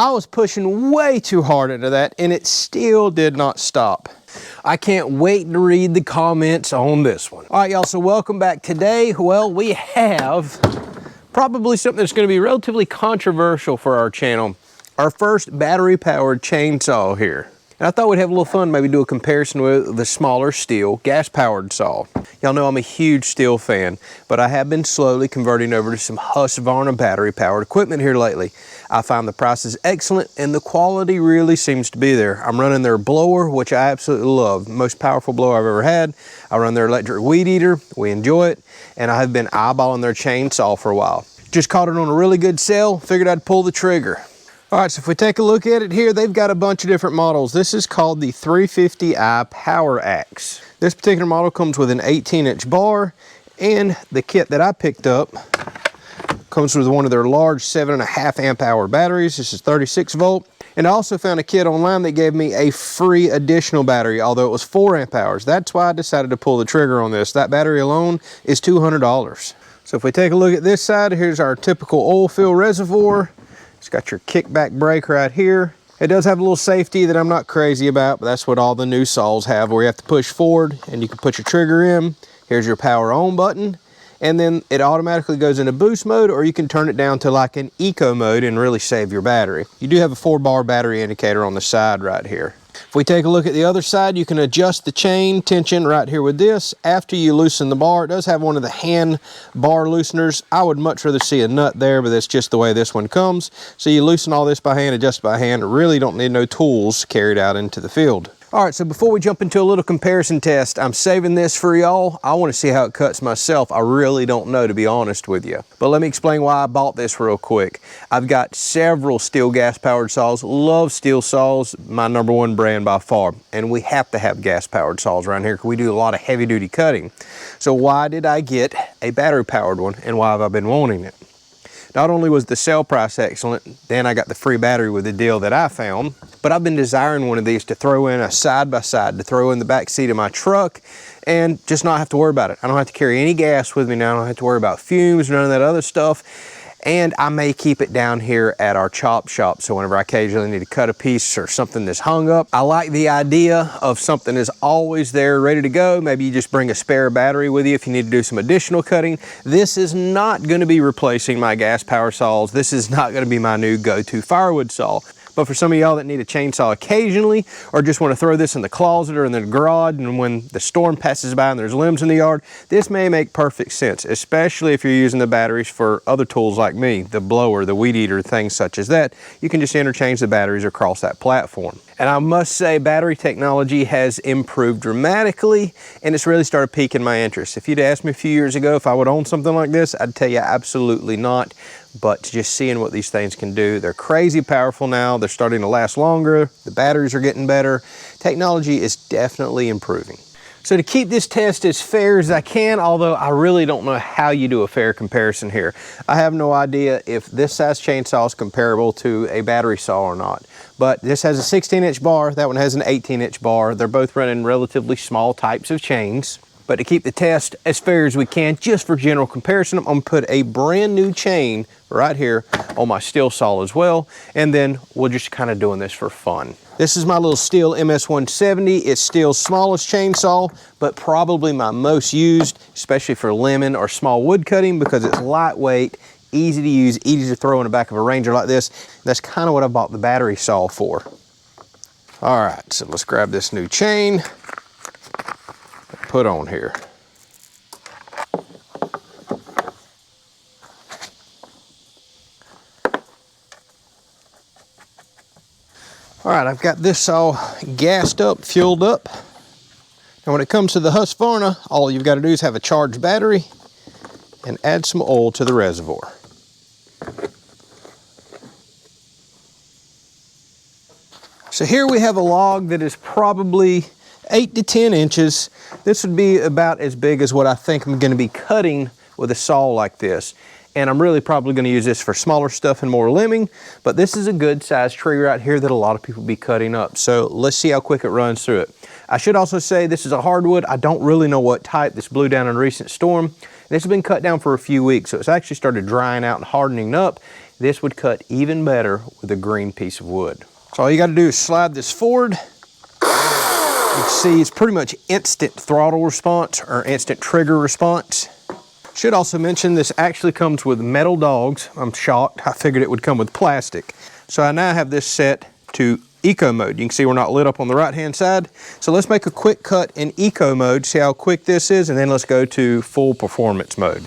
I was pushing way too hard into that and it still did not stop. I can't wait to read the comments on this one. All right, y'all, so welcome back. Today, well, we have probably something that's going to be relatively controversial for our channel. Our first battery-powered chainsaw here. And I thought we'd have a little fun, maybe do a comparison with the smaller stihl gas-powered saw. Y'all know I'm a huge stihl fan, but I have been slowly converting over to some Husqvarna battery-powered equipment here lately. I find the prices excellent and the quality really seems to be there. I'm running their blower, which I absolutely love. Most powerful blower I've ever had. I run their electric weed eater. We enjoy it. And I have been eyeballing their chainsaw for a while. Just caught it on a really good sale. Figured I'd pull the trigger. All right, so if we take a look at it here, they've got a bunch of different models. This is called the 350i Power Axe. This particular model comes with an 18-inch bar, and the kit that I picked up comes with one of their large 7.5 amp hour batteries. This is 36 volt. And I also found a kit online that gave me a free additional battery, although it was 4 amp hours. That's why I decided to pull the trigger on this. That battery alone is $200. So if we take a look at this side, here's our typical oil fill reservoir. It's got your kickback brake right here. It does have a little safety that I'm not crazy about, but that's what all the new saws have, where you have to push forward and you can put your trigger in. Here's your power on button. And then it automatically goes into boost mode, or you can turn it down to like an eco mode and really save your battery. You do have a 4-bar battery indicator on the side right here. If we take a look at the other side, you can adjust the chain tension right here with this. After you loosen the bar, it does have one of the hand bar looseners. I would much rather see a nut there, but that's just the way this one comes. So you loosen all this by hand, adjust by hand. Really don't need no tools carried out into the field. All right, so before we jump into a little comparison test, I'm saving this for y'all. I want to see how it cuts myself. I really don't know, to be honest with you. But let me explain why I bought this real quick. I've got several stihl gas-powered saws. Love stihl saws, my #1 brand by far. And we have to have gas-powered saws around here because we do a lot of heavy-duty cutting. So why did I get a battery-powered one, and why have I been wanting it? Not only was the sale price excellent, then I got the free battery with the deal that I found, but I've been desiring one of these to throw in a side-by-side, to throw in the back seat of my truck and just not have to worry about it. I don't have to carry any gas with me now. I don't have to worry about fumes, none of that other stuff. And I may keep it down here at our chop shop, so whenever I occasionally need to cut a piece or something that's hung up, I like the idea of something is always there ready to go. Maybe you just bring a spare battery with you if you need to do some additional cutting. This is not going to be replacing my gas power saws. This is not going to be my new go-to firewood saw. But for some of y'all that need a chainsaw occasionally, or just want to throw this in the closet or in the garage, and when the storm passes by and there's limbs in the yard, this may make perfect sense, especially if you're using the batteries for other tools like me, the blower, the weed eater, things such as that. You can just interchange the batteries across that platform. And I must say, battery technology has improved dramatically, and it's really started piquing my interest. If you'd asked me a few years ago if I would own something like this, I'd tell you absolutely not. But just seeing what these things can do, they're crazy powerful now. They're starting to last longer. The batteries are getting better. Technology is definitely improving. So to keep this test as fair as I can, although I really don't know how you do a fair comparison here. I have no idea if this size chainsaw is comparable to a battery saw or not. But this has a 16-inch bar, that one has an 18-inch bar. They're both running relatively small types of chains. But to keep the test as fair as we can, just for general comparison, I'm gonna put a brand new chain right here on my stihl saw as well. And then we're just kind of doing this for fun. This is my little Stihl MS-170. It's Stihl's smallest chainsaw, but probably my most used, especially for lemon or small wood cutting, because it's lightweight, easy to use, easy to throw in the back of a Ranger like this. That's kind of what I bought the battery saw for. All right, so let's grab this new chain. Put on here. All right, I've got this all gassed up, fueled up. And when it comes to the Husqvarna, all you've got to do is have a charged battery and add some oil to the reservoir. So here we have a log that is probably 8 to 10 inches. This would be about as big as what I think I'm going to be cutting with a saw like this. And I'm really probably going to use this for smaller stuff and more limbing, but this is a good size tree right here that a lot of people be cutting up. So let's see how quick it runs through it. I should also say this is a hardwood. I don't really know what type. This blew down in a recent storm. This has been cut down for a few weeks, so it's actually started drying out and hardening up. this would cut even better with a green piece of wood. So all you gotta do is slide this forward. You can see it's pretty much instant throttle response or instant trigger response. Should also mention this actually comes with metal dogs. I'm shocked. I figured it would come with plastic. So I now have this set to eco mode. You can see we're not lit up on the right hand side. So let's make a quick cut in eco mode, see how quick this is, and then let's go to full performance mode.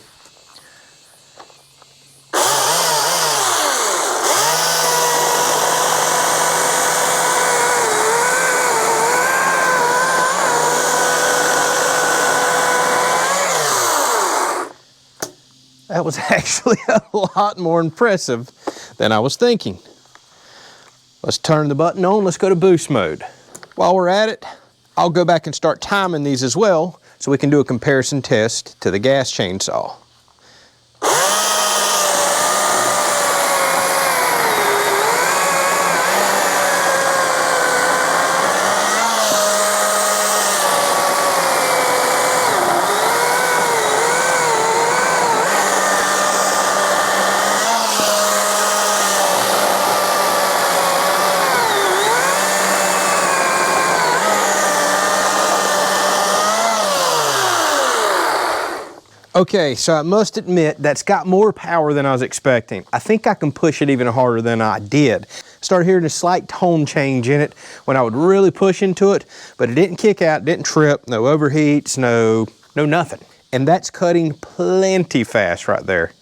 That was actually a lot more impressive than I was thinking. Let's turn the button on, let's go to boost mode. While we're at it, I'll go back and start timing these as well so we can do a comparison test to the gas chainsaw. Okay, so I must admit that's got more power than I was expecting. I think I can push it even harder than I did. Started hearing a slight tone change in it when I would really push into it, but it didn't kick out, didn't trip, no overheats, no nothing. And that's cutting plenty fast right there.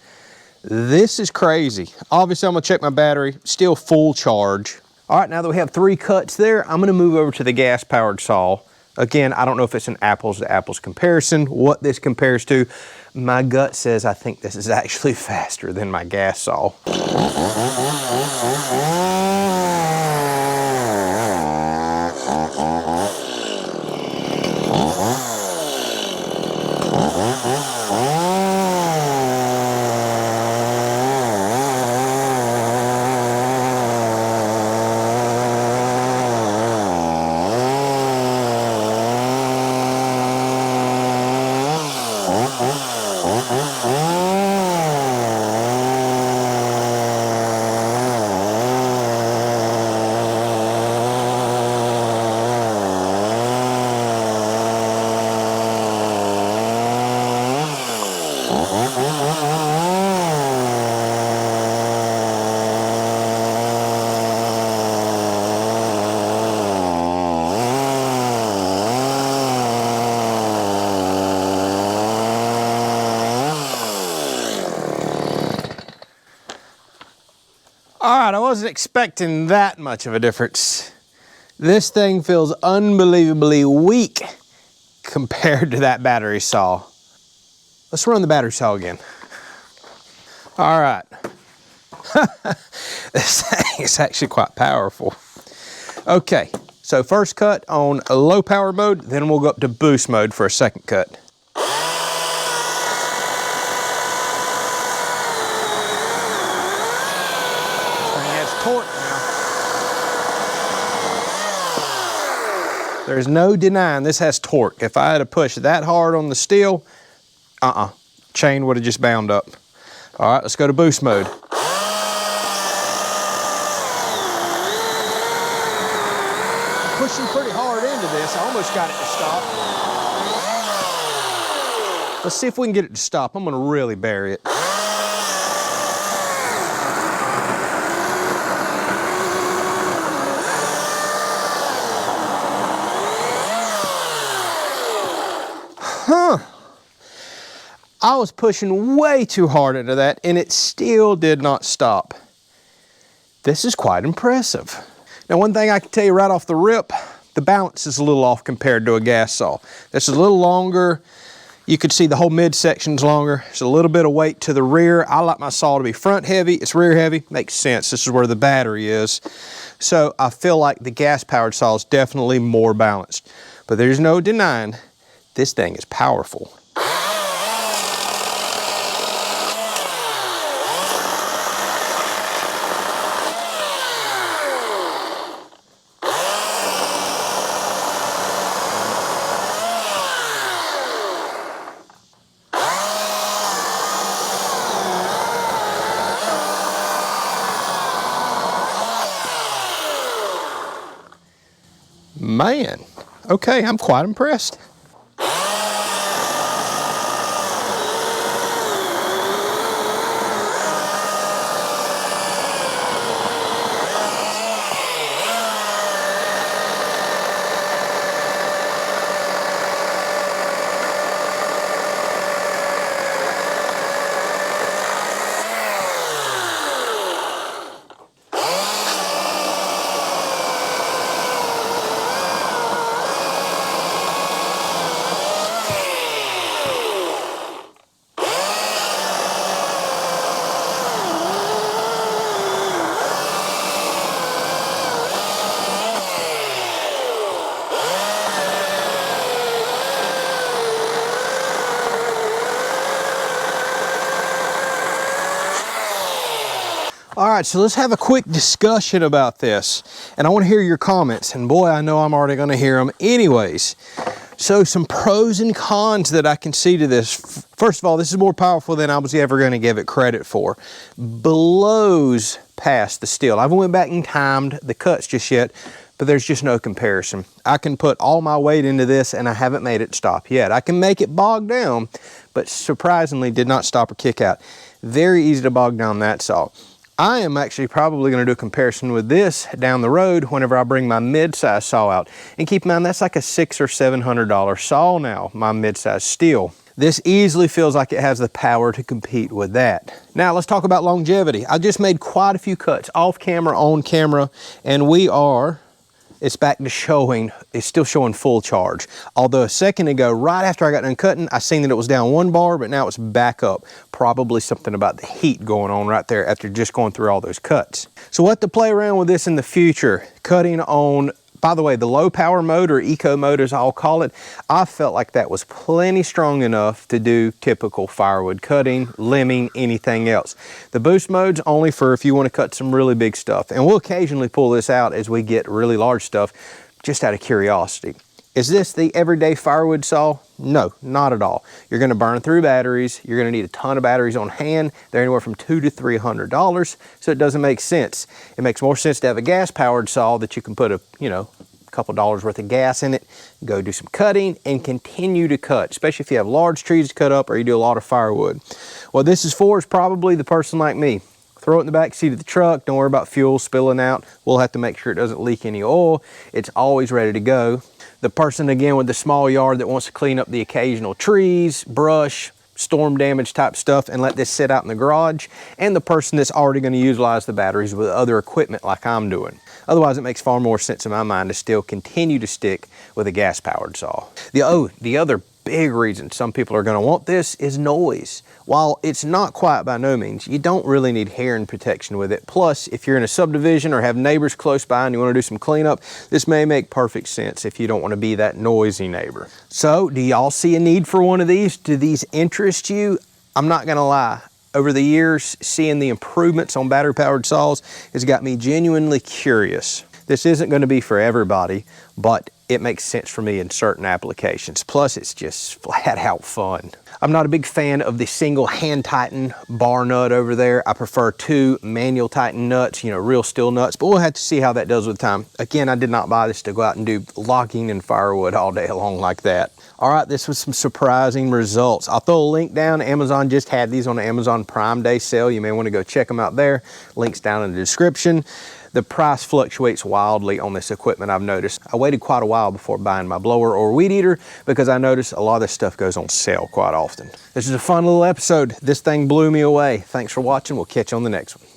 This is crazy. Obviously, I'm gonna check my battery, still full charge. All right, now that we have 3 cuts there, I'm gonna move over to the gas-powered saw. Again, I don't know if it's an apples to apples comparison, what this compares to. My gut says I think this is actually faster than my gas saw. All right, I wasn't expecting that much of a difference. This thing feels unbelievably weak compared to that battery saw. Let's run the battery saw again. All right. This thing is actually quite powerful. Okay, so first cut on a low power mode, then we'll go up to boost mode for a second cut. Torque now. There's no denying this has torque. If I had to push that hard on the steel, chain would have just bound up. All right, let's go to boost mode. Pushing pretty hard into this. I almost got it to stop. Let's see if we can get it to stop. I'm gonna really bury it. I was pushing way too hard into that and it still did not stop. This is quite impressive. Now, one thing I can tell you right off the rip, the balance is a little off compared to a gas saw. This is a little longer. You could see the whole midsection's longer. There's a little bit of weight to the rear. I like my saw to be front heavy, it's rear heavy. Makes sense, this is where the battery is. So I feel like the gas powered saw is definitely more balanced. But there's no denying this thing is powerful. Man, okay, I'm quite impressed. All right, so let's have a quick discussion about this. And I want to hear your comments. And boy, I know I'm already going to hear them anyways. So some pros and cons that I can see to this. First of all, this is more powerful than I was ever going to give it credit for. Blows past the stihl. I haven't went back and timed the cuts just yet, but there's just no comparison. I can put all my weight into this and I haven't made it stop yet. I can make it bog down, but surprisingly did not stop or kick out. Very easy to bog down that saw. I am actually probably going to do a comparison with this down the road whenever I bring my mid-size saw out. And keep in mind, that's like a $600 or $700 saw now, my mid-size stihl. This easily feels like it has the power to compete with that. Now let's talk about longevity. I just made quite a few cuts off camera, on camera, and it's back to showing, it's still showing full charge. Although a second ago, right after I got done cutting, I seen that it was down 1 bar, but now it's back up. Probably something about the heat going on right there after just going through all those cuts. So what to play around with this in the future, cutting on, by the way, the low power mode or eco mode as I'll call it, I felt like that was plenty strong enough to do typical firewood cutting, limbing, anything else. The boost mode's only for if you want to cut some really big stuff. And we'll occasionally pull this out as we get really large stuff, just out of curiosity. Is this the everyday firewood saw? No, not at all. You're going to burn through batteries. You're going to need a ton of batteries on hand. They're anywhere from $200 to $300, so it doesn't make sense. It makes more sense to have a gas-powered saw that you can put a couple dollars worth of gas in it, go do some cutting, and continue to cut, especially if you have large trees to cut up or you do a lot of firewood. What this is for is probably the person like me. Throw it in the back seat of the truck. Don't worry about fuel spilling out. We'll have to make sure it doesn't leak any oil. It's always ready to go. The person, again, with the small yard that wants to clean up the occasional trees, brush, storm damage type stuff and let this sit out in the garage. And the person that's already going to utilize the batteries with other equipment like I'm doing. Otherwise, it makes far more sense in my mind to still continue to stick with a gas-powered saw. The other big reason some people are going to want this is noise. While it's not quiet by no means, you don't really need hearing protection with it. Plus, if you're in a subdivision or have neighbors close by and you want to do some cleanup, this may make perfect sense if you don't want to be that noisy neighbor. So, do y'all see a need for one of these? Do these interest you? I'm not going to lie. Over the years, seeing the improvements on battery-powered saws has got me genuinely curious. This isn't going to be for everybody, but it makes sense for me in certain applications. Plus, it's just flat out fun. I'm not a big fan of the single hand tighten bar nut over there. I prefer 2 manual tighten nuts, real steel nuts, but we'll have to see how that does with time. Again, I did not buy this to go out and do logging and firewood all day long like that. All right, this was some surprising results. I'll throw a link down. Amazon just had these on the Amazon Prime Day sale. You may want to go check them out there. Links down in the description. The price fluctuates wildly on this equipment, I've noticed. I waited quite a while before buying my blower or weed eater because I noticed a lot of this stuff goes on sale quite often. This is a fun little episode. This thing blew me away. Thanks for watching. We'll catch you on the next one.